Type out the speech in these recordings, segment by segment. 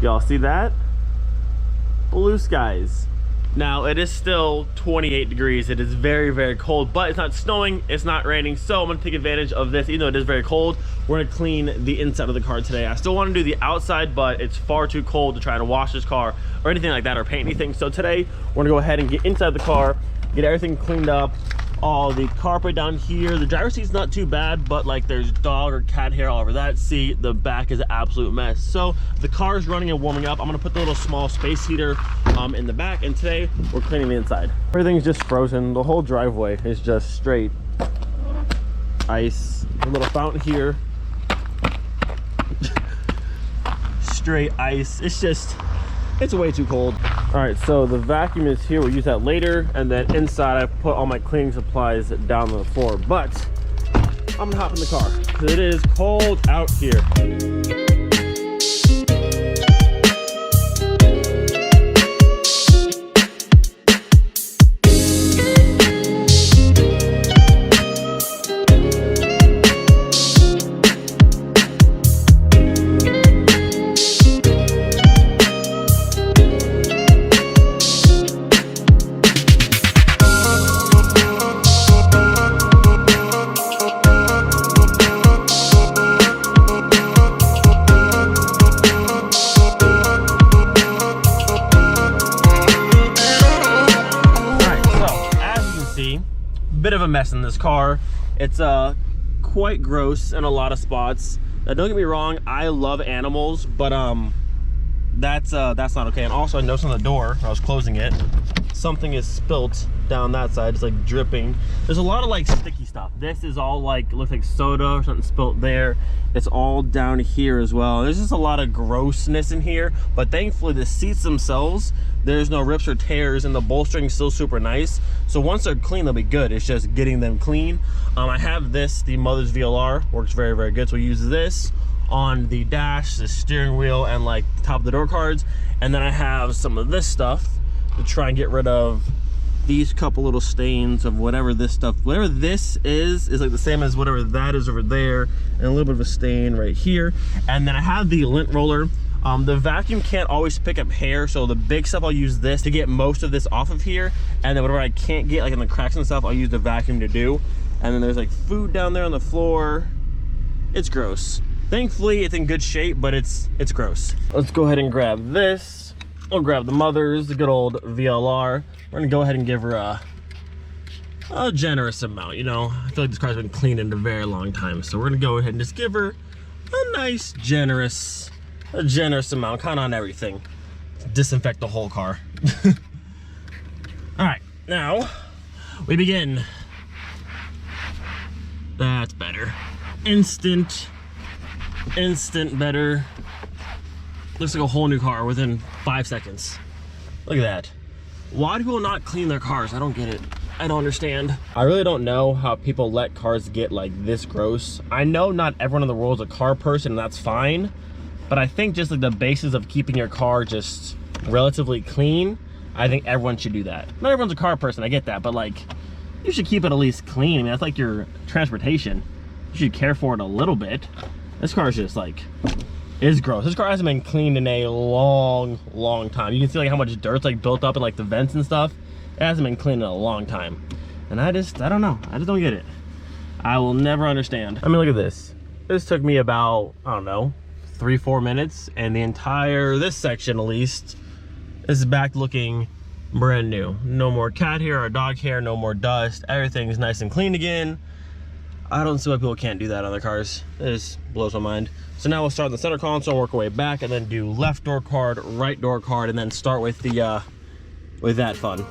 Y'all see that? Blue skies. Now it is still 28 degrees. It is very, very cold, but it's not snowing, it's not raining. So I'm gonna take advantage of this. Even though it is very cold, we're gonna clean the inside of the car today. I still wanna do the outside, but it's far too cold to try to wash this car or anything like that or paint anything. So today we're gonna go ahead and get inside the car, get everything cleaned up. All the carpet down here, the driver's seat's not too bad, but like there's dog or cat hair all over that seat. The back is an absolute mess. So the car is running and warming up. I'm gonna put the little small space heater in the back, and today we're cleaning the inside. Everything's just frozen. The whole driveway is just straight ice. A little fountain here. Straight ice. It's way too cold. All right, so the vacuum is here. We'll use that later. And then inside, I put all my cleaning supplies down on the floor. But I'm gonna hop in the car because it is cold out here. Bit of a mess in this car. It's quite gross in a lot of spots. Now, don't get me wrong, I love animals, but that's not okay. And also I noticed on the door when I was closing it, something is spilt down that side. It's like dripping. There's a lot of like sticky stuff. This is all like, looks like soda or something spilt there. It's all down here as well. There's just a lot of grossness in here, but thankfully the seats themselves, there's no rips or tears, and the bolstering's still super nice. So once they're clean, they'll be good. It's just getting them clean. I have this, the Mother's VLR, works very, very good. So we use this on the dash, the steering wheel, and like the top of the door cards. And then I have some of this stuff to try and get rid of these couple little stains of whatever this stuff, whatever this is like the same as whatever that is over there, and a little bit of a stain right here. And then I have the lint roller. The vacuum can't always pick up hair, so the big stuff I'll use this to get most of this off of here, and then whatever I can't get like in the cracks and stuff, I'll use the vacuum to do. And then there's like food down there on the floor. It's gross. Thankfully it's in good shape, but it's gross. Let's go ahead and grab this. I'll grab the Mother's, the good old VLR. We're gonna go ahead and give her a generous amount. You know, I feel like this car's been cleaned in a very long time, so we're gonna go ahead and just give her a nice generous amount, kind of on everything. Disinfect the whole car. All right, now we begin. That's better. Instant better. Looks like a whole new car within 5 seconds. Look at that. Why do people not clean their cars? I don't get it. I don't understand. I really don't know how people let cars get like this gross. I know not everyone in the world is a car person, and that's fine. But I think just like the basis of keeping your car just relatively clean, I think everyone should do that. Not everyone's a car person, I get that, but like, you should keep it at least clean. I mean, that's like your transportation. You should care for it a little bit. This car is just like, it's gross. This car hasn't been cleaned in a long time. You can see like how much dirt's like built up in like the vents and stuff. It hasn't been cleaned in a long time. And I don't know. I just don't get it. I will never understand. I mean, look at this. This took me about, I don't know, 3-4 minutes, and the entire, this section at least, is back looking brand new. No more cat hair or dog hair, no more dust. Everything's nice and clean again. I don't see why people can't do that on their cars. It just blows my mind. So now we'll start in the center console, work our way back, and then do left door card, right door card, and then start with the with that fun.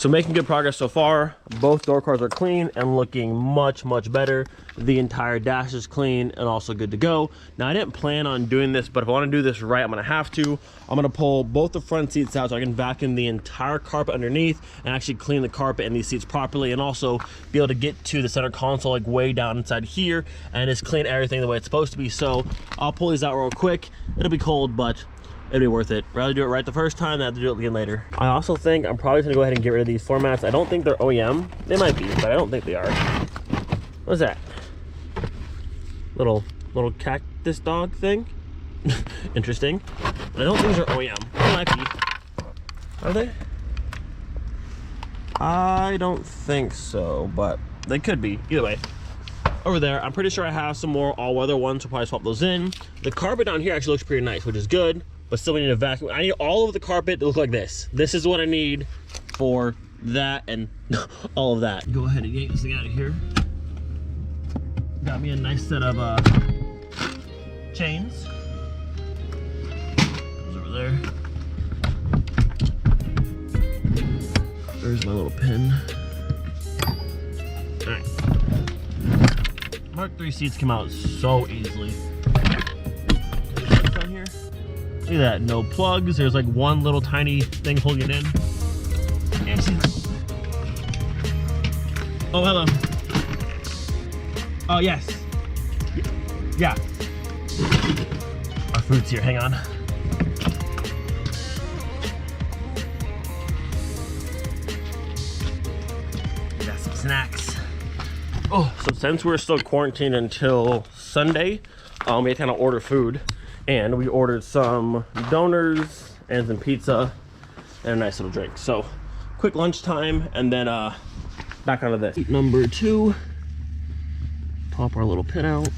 So making good progress so far. Both door cards are clean and looking much, much better. The entire dash is clean and also good to go. Now I didn't plan on doing this, but if I want to do this right, I'm gonna have to. I'm gonna pull both the front seats out so I can vacuum the entire carpet underneath and actually clean the carpet and these seats properly, and also be able to get to the center console like way down inside here and just clean everything the way it's supposed to be. So I'll pull these out real quick. It'll be cold, but it'll be worth it. Rather do it right the first time than have to do it again later. I also think I'm probably gonna go ahead and get rid of these floor mats. I don't think they're OEM. They might be, but I don't think they are. What's that? Little cactus dog thing. Interesting. But I don't think these are OEM. They might be. Are they? I don't think so, but they could be. Either way. Over there, I'm pretty sure I have some more all-weather ones, so I'll probably swap those in. The carpet down here actually looks pretty nice, which is good, but still we need a vacuum. I need all of the carpet to look like this. This is what I need for that and all of that. Go ahead and yank this thing out of here. Got me a nice set of chains. Goes over there. There's my little pin. All right. Mark III seats come out so easily. On here. Look at that, no plugs. There's like one little tiny thing holding it in. Oh, hello. Oh, yes. Yeah. Our food's here, hang on. Got some snacks. Oh, so since we're still quarantined until Sunday, we had to kind of order food, and we ordered some donors and some pizza and a nice little drink. So quick lunchtime, and then back onto this. Number 2, pop our little pin out.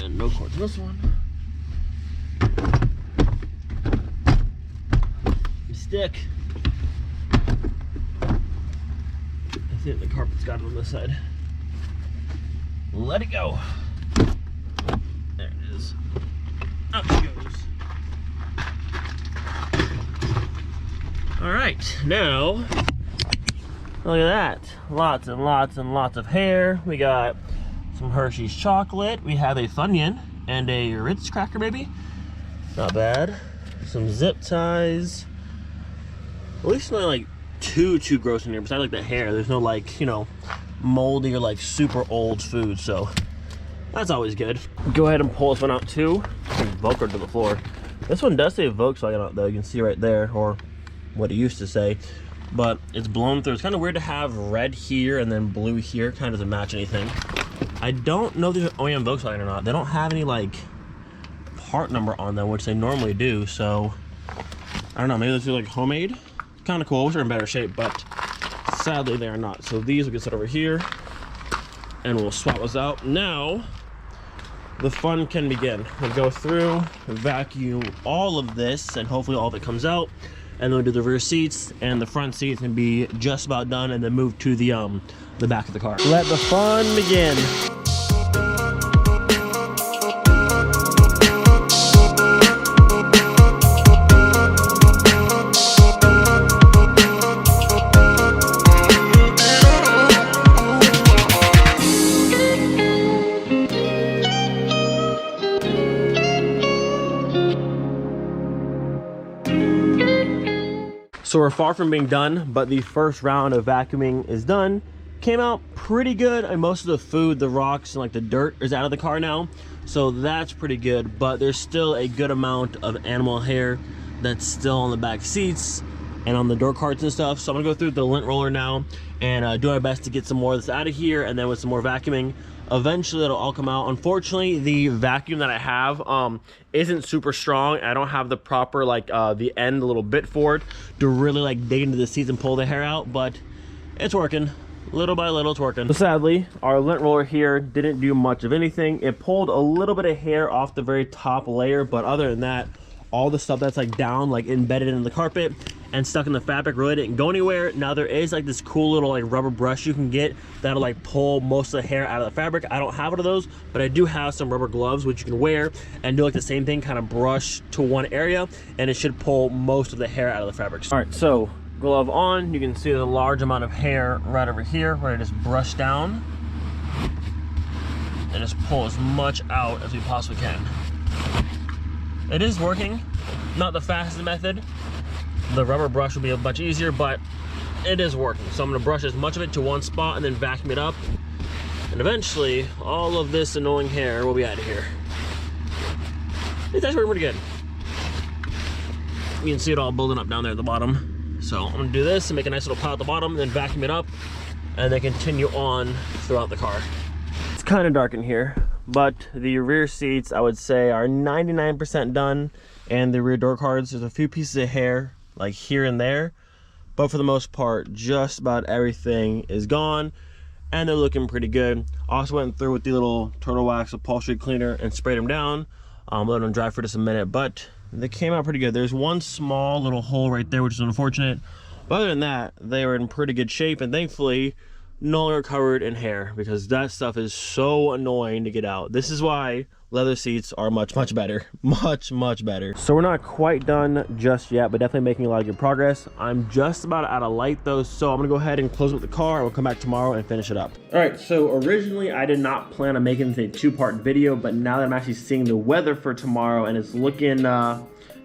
And no cord to this one. Stick. I think the carpet's got it on this side. Let it go. There it is. Up it goes. All right, now look at that. Lots and lots and lots of hair. We got some Hershey's chocolate. We have a Funyun and a Ritz cracker, maybe. Not bad. Some zip ties. At least not like too gross in here, besides like the hair. There's no like, you know, moldy or like super old food, so that's always good. Go ahead and pull this one out too. Velcro to the floor. This one does say Volkswagen out though, you can see right there, or what it used to say, but it's blown through. It's kind of weird to have red here and then blue here, kind of doesn't match anything. I don't know if these are OEM Volkswagen or not. They don't have any like part number on them, which they normally do, so I don't know, maybe these are like homemade. Kind of cool. I wish they're in better shape, but sadly they are not. So these will get set over here, and we'll swap those out. Now the fun can begin. We'll go through, vacuum all of this, and hopefully all of it comes out, and then we'll do the rear seats and the front seats and be just about done, and then move to the back of the car. Let the fun begin. So we're far from being done, but the first round of vacuuming is done. Came out pretty good, and most of the food, the rocks, and like the dirt is out of the car now. So that's pretty good, but there's still a good amount of animal hair that's still on the back seats and on the door cards and stuff. So I'm gonna go through the lint roller now and do my best to get some more of this out of here, and then with some more vacuuming, eventually it'll all come out. Unfortunately, the vacuum that I have isn't super strong. I don't have the proper like the end, the little bit for it to really like dig into the seats and pull the hair out, but it's working. Little by little, it's working. So sadly, our lint roller here didn't do much of anything. It pulled a little bit of hair off the very top layer, but other than that, all the stuff that's like down, like embedded in the carpet and stuck in the fabric really didn't go anywhere. Now there is like this cool little like rubber brush you can get that'll like pull most of the hair out of the fabric. I don't have one of those, but I do have some rubber gloves which you can wear and do like the same thing, kind of brush to one area, and it should pull most of the hair out of the fabric. All right, so glove on, you can see the large amount of hair right over here where I just brush down and just pull as much out as we possibly can. It is working, not the fastest method. The rubber brush will be much easier, but it is working. So I'm gonna brush as much of it to one spot and then vacuum it up. And eventually, all of this annoying hair will be out of here. It's actually working pretty good. You can see it all building up down there at the bottom. So I'm gonna do this and make a nice little pile at the bottom, then vacuum it up, and then continue on throughout the car. It's kind of dark in here, but the rear seats, I would say, are 99% done. And the rear door cards, there's a few pieces of hair like here and there, but for the most part just about everything is gone and they're looking pretty good. Also went through with the little turtle wax upholstery cleaner and sprayed them down. Let them dry for just a minute, but they came out pretty good. There's one small little hole right there which is unfortunate, but other than that they were in pretty good shape, and thankfully no longer covered in hair, because that stuff is so annoying to get out. This is why leather seats are much better, much better. So we're not quite done just yet, but definitely making a lot of good progress. I'm just about out of light though, so I'm gonna go ahead and close up the car. We'll come back tomorrow and finish it up. All right, so originally I did not plan on making this a two-part video, but now that I'm actually seeing the weather for tomorrow and it's looking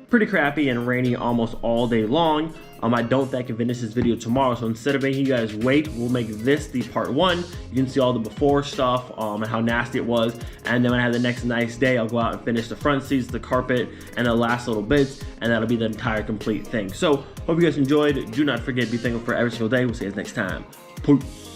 pretty crappy and rainy almost all day long, I don't think I can finish this video tomorrow, so instead of making you guys wait, we'll make this the part one. You can see all the before stuff and how nasty it was, and then when I have the next nice day, I'll go out and finish the front seats, the carpet, and the last little bits, and that'll be the entire complete thing. So hope you guys enjoyed. Do not forget to be thankful for every single day. We'll see you guys next time. Peace.